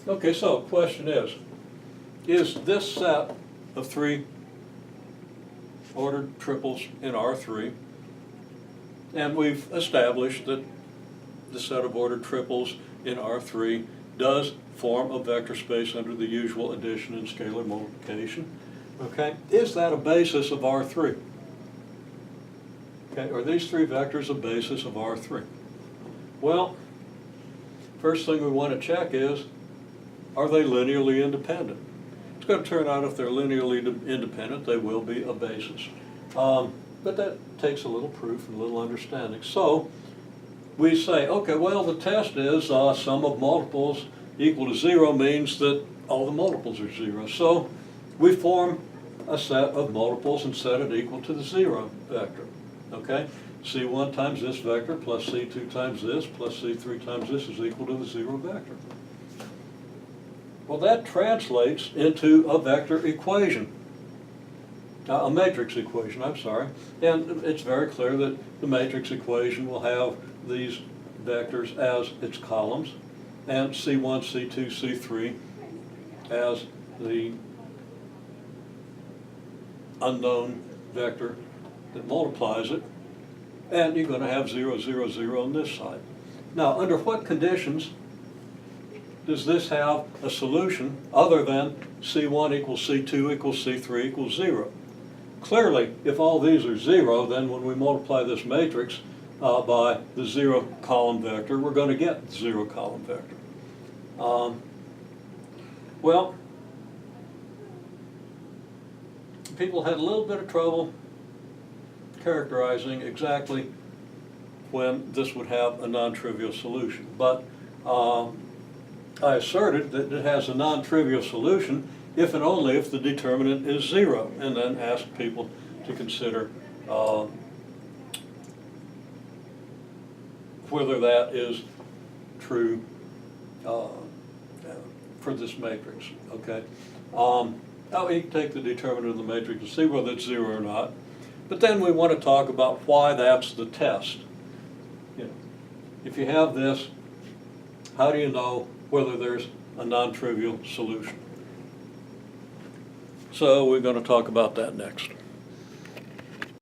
Okay, so the question is this set of 3 ordered triples in R3, and we've established that the set of ordered triples in R3 does form a vector space under the usual addition and scalar multiplication. Okay, is that a basis of R3? Okay, are these 3 vectors a basis of R3? Well, first thing we want to check is, are they linearly independent? It's going to turn out if they're linearly independent, they will be a basis. But that takes a little proof and a little understanding. So we say, okay, well, the test is sum of multiples equal to 0 means that all the multiples are 0. So we form a set of multiples and set it equal to the 0 vector. Okay? C1 times this vector plus C2 times this plus C3 times this is equal to the 0 vector. Well, that translates into a vector equation, a matrix equation, I'm sorry. And it's very clear that the matrix equation will have these vectors as its columns, and C1, C2, C3 as the unknown vector that multiplies it, and you're going to have 0, 0, 0 on this side. Now, under what conditions does this have a solution other than C1 equals C2 equals C3 equals 0? Clearly, if all these are 0, then when we multiply this matrix by the 0 column vector, we're going to get the 0 column vector. Well, people had a little bit of trouble characterizing exactly when this would have a non-trivial solution. But I asserted that it has a non-trivial solution if and only if the determinant is 0, and then asked people to consider whether that is true for this matrix, okay? Now we can take the determinant of the matrix and see whether it's 0 or not, but then we want to talk about why that's the test. You know, if you have this, how do you know whether there's a non-trivial solution? So we're going to talk about that next.